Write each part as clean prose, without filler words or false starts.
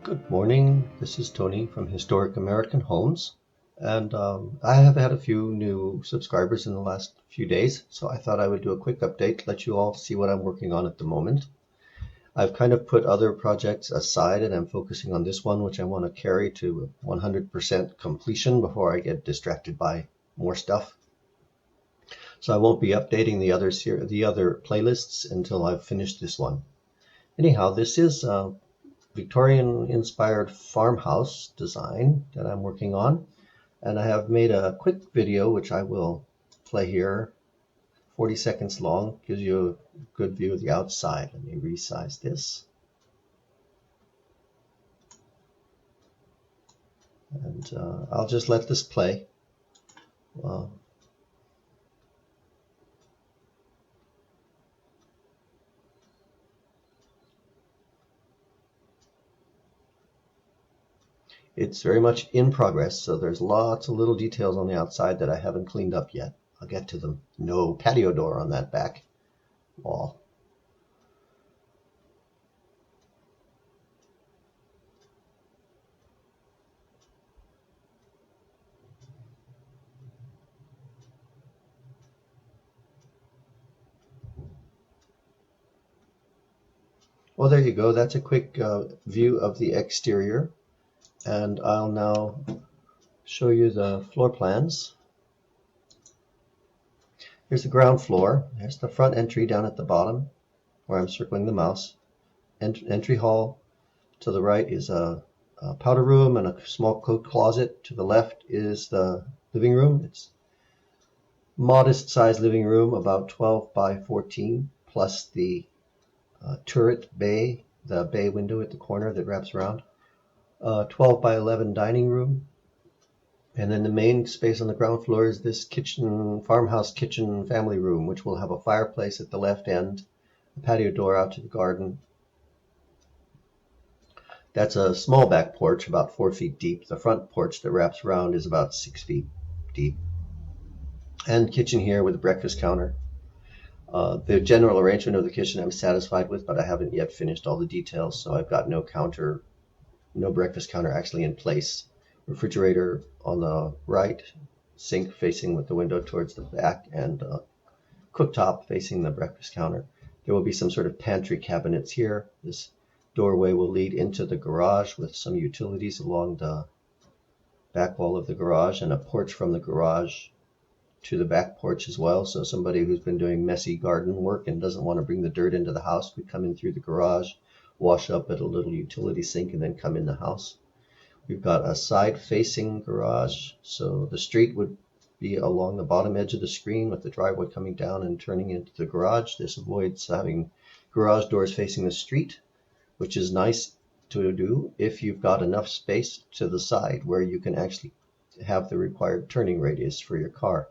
Good morning, this is Tony from Historic American Homes, and I have had a few new subscribers in the last few days, so I thought I would do a quick update, let you all see what I'm working on at the moment. I've kind of put other projects aside and I'm focusing on this one, which I want to carry to 100% completion before I get distracted by more stuff. So I won't be updating the other playlists until I've finished this one. Anyhow, this is Victorian-inspired farmhouse design that I'm working on, and I have made a quick video which I will play here, 40 seconds long, gives you a good view of the outside. Let me resize this, and I'll just let this play. It's very much in progress, so there's lots of little details on the outside that I haven't cleaned up yet. I'll get to them. No patio door on that back wall. Well, there you go. That's a quick view of the exterior. And I'll now show you the floor plans. Here's the ground floor. Here's the front entry down at the bottom where I'm circling the mouse. Entry hall. To the right is a powder room and a small coat closet. To the left is the living room. It's modest sized living room, about 12 by 14, plus the turret bay, the bay window at the corner that wraps around. 12 by 11 dining room. And then the main space on the ground floor is this farmhouse kitchen family room, which will have a fireplace at the left end, a patio door out to the garden. That's a small back porch, about 4 feet deep. The front porch that wraps around is about 6 feet deep. And kitchen here with a breakfast counter. The general arrangement of the kitchen I'm satisfied with, but I haven't yet finished all the details, so I've got no breakfast counter actually in place. Refrigerator on the right, sink facing with the window towards the back, and cooktop facing the breakfast counter. There will be some sort of pantry cabinets here. This doorway will lead into the garage with some utilities along the back wall of the garage, and a porch from the garage to the back porch as well. So somebody who's been doing messy garden work and doesn't want to bring the dirt into the house could come in through the garage, wash up at a little utility sink, and then come in the house. We've got a side-facing garage, so the street would be along the bottom edge of the screen with the driveway coming down and turning into the garage. This avoids having garage doors facing the street, which is nice to do if you've got enough space to the side where you can actually have the required turning radius for your car.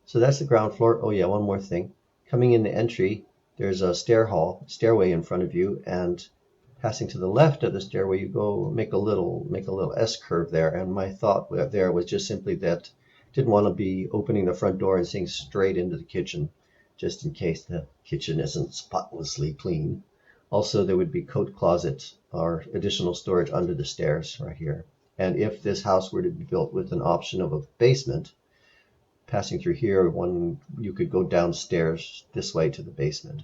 So that's the ground floor. Oh yeah, one more thing. Coming in the entry, there's a stairway in front of you, and passing to the left of the stairway, you go make a little S curve there. And my thought there was just simply that I didn't want to be opening the front door and seeing straight into the kitchen, just in case the kitchen isn't spotlessly clean. Also, there would be coat closets or additional storage under the stairs right here. And if this house were to be built with an option of a basement, passing through here, you could go downstairs this way to the basement.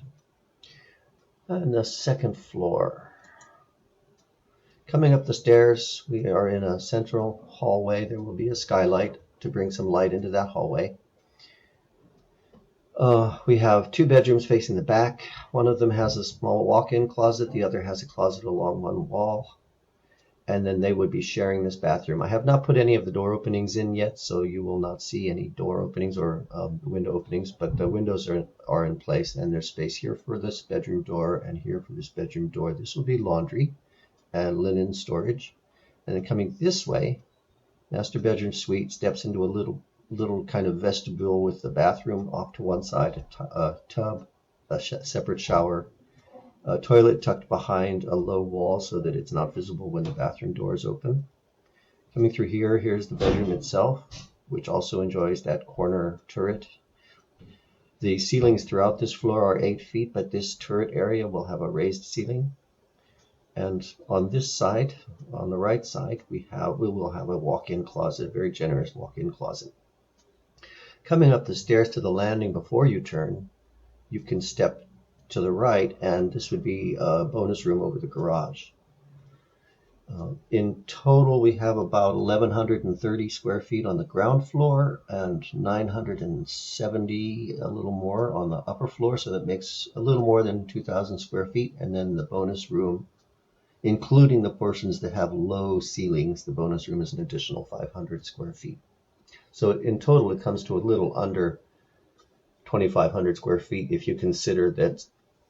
And the second floor. Coming up the stairs, we are in a central hallway. There will be a skylight to bring some light into that hallway. We have 2 bedrooms facing the back. One of them has a small walk-in closet. The other has a closet along one wall. And then they would be sharing this bathroom. I have not put any of the door openings in yet, so you will not see any door openings or window openings, but the windows are in place, and there's space here for this bedroom door and here for this bedroom door. This will be laundry and linen storage. And then coming this way, master bedroom suite steps into a little kind of vestibule with the bathroom off to one side, a tub, a separate shower, a toilet tucked behind a low wall so that it's not visible when the bathroom door is open. Coming through here, here's the bedroom itself, which also enjoys that corner turret. The ceilings throughout this floor are 8 feet, but this turret area will have a raised ceiling. And on this side, on the right side, we will have a walk-in closet, a very generous walk-in closet. Coming up the stairs to the landing before you turn, you can step to the right, and this would be a bonus room over the garage. In total, we have about 1,130 square feet on the ground floor and 970, a little more, on the upper floor. So that makes a little more than 2,000 square feet. And then the bonus room, including the portions that have low ceilings, the bonus room is an additional 500 square feet. So in total, it comes to a little under 2,500 square feet if you consider that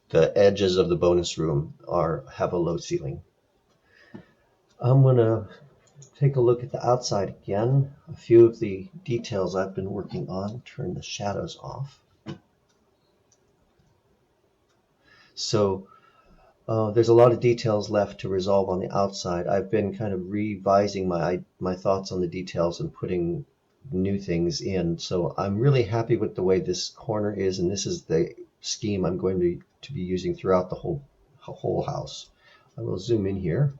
the edges of the bonus room have a low ceiling. I'm going to take a look at the outside again. A few of the details I've been working on. Turn the shadows off. So there's a lot of details left to resolve on the outside. I've been kind of revising my thoughts on the details and putting new things in. So I'm really happy with the way this corner is, and this is the scheme I'm going to be using throughout the whole house. I will zoom in here.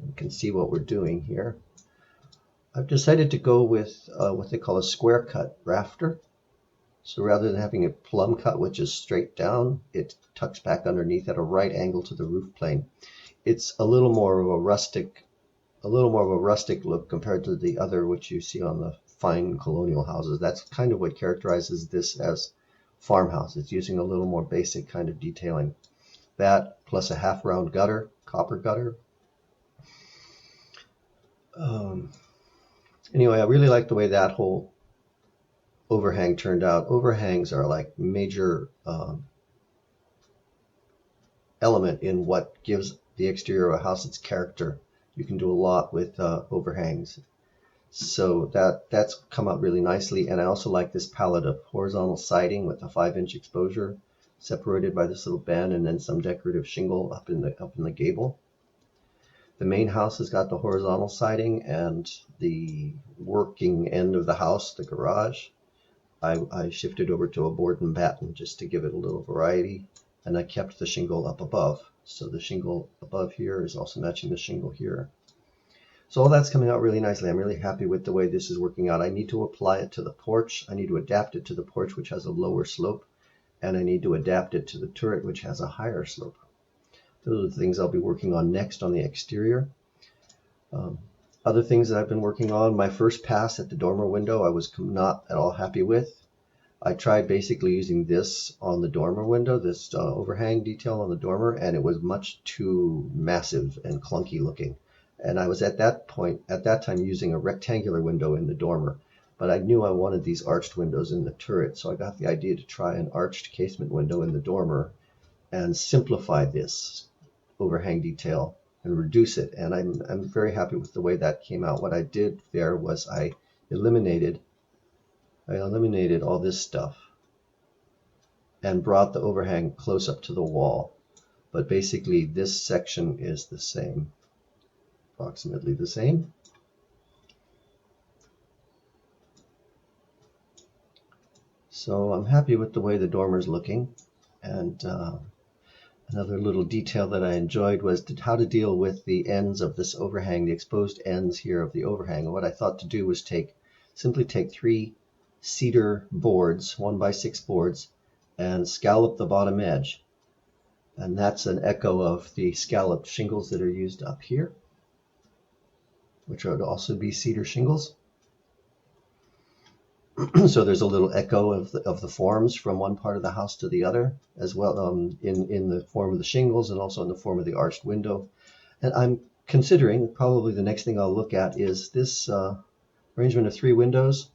You can see what we're doing here. I've decided to go with what they call a square cut rafter. So rather than having a plumb cut, which is straight down, it tucks back underneath at a right angle to the roof plane. It's a little more of a rustic look compared to the other, which you see on the fine colonial houses. That's kind of what characterizes this as farmhouse. It's using a little more basic kind of detailing. That plus a half round gutter, copper gutter. Anyway, I really like the way that whole overhang turned out. Overhangs are like major element in what gives the exterior of a house its character. You can do a lot with overhangs. So that's come out really nicely. And I also like this palette of horizontal siding with a 5-inch exposure separated by this little band, and then some decorative shingle up in the gable. The main house has got the horizontal siding, and the working end of the house, the garage, I shifted over to a board and batten just to give it a little variety, and I kept the shingle up above. So the shingle above here is also matching the shingle here. So all that's coming out really nicely. I'm really happy with the way this is working out. I need to apply it to the porch. I need to adapt it to the porch, which has a lower slope, and I need to adapt it to the turret, which has a higher slope. Those are the things I'll be working on next on the exterior. Other things that I've been working on, my first pass at the dormer window I was not at all happy with. I tried basically using this on the dormer window, this overhang detail on the dormer, and it was much too massive and clunky looking. And I was at that time using a rectangular window in the dormer, but I knew I wanted these arched windows in the turret, so I got the idea to try an arched casement window in the dormer and simplify this overhang detail and reduce it. And I'm very happy with the way that came out. What I did there was I eliminated all this stuff and brought the overhang close up to the wall. But basically this section is the same, approximately the same. So I'm happy with the way the dormer's looking. And another little detail that I enjoyed was how to deal with the ends of this overhang, the exposed ends here of the overhang. And what I thought to do was simply take 3 cedar boards, 1x6 boards, and scallop the bottom edge. And that's an echo of the scalloped shingles that are used up here, which would also be cedar shingles. So there's a little echo of the forms from one part of the house to the other, as well in the form of the shingles and also in the form of the arched window. And I'm considering probably the next thing I'll look at is this arrangement of 3 windows.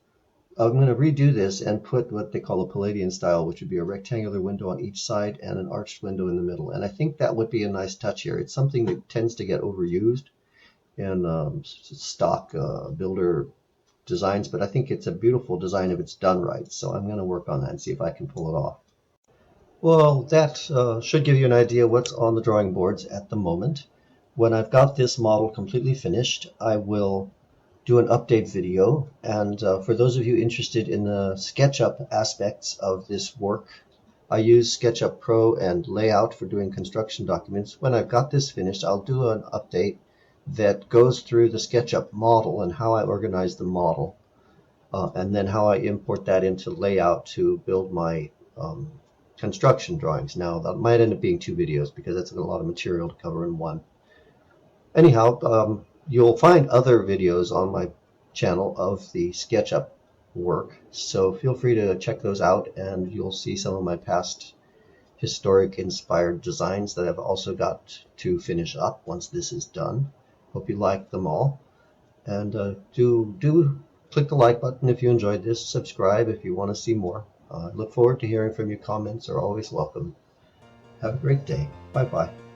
I'm going to redo this and put what they call a Palladian style, which would be a rectangular window on each side and an arched window in the middle. And I think that would be a nice touch here. It's something that tends to get overused in stock builder designs, but I think it's a beautiful design if it's done right. So I'm going to work on that and see if I can pull it off. Well, that should give you an idea what's on the drawing boards at the moment. When I've got this model completely finished, I will do an update video. And for those of you interested in the SketchUp aspects of this work, I use SketchUp Pro and Layout for doing construction documents. When I've got this finished, I'll do an update that goes through the SketchUp model and how I organize the model, and then how I import that into Layout to build my construction drawings. Now, that might end up being 2 videos because that's a lot of material to cover in one. Anyhow, you'll find other videos on my channel of the SketchUp work, so feel free to check those out, and you'll see some of my past historic inspired designs that I've also got to finish up once this is done. Hope you like them all, and do click the like button if you enjoyed this. Subscribe if you want to see more. I look forward to hearing from you. Comments are always welcome. Have a great day. Bye bye.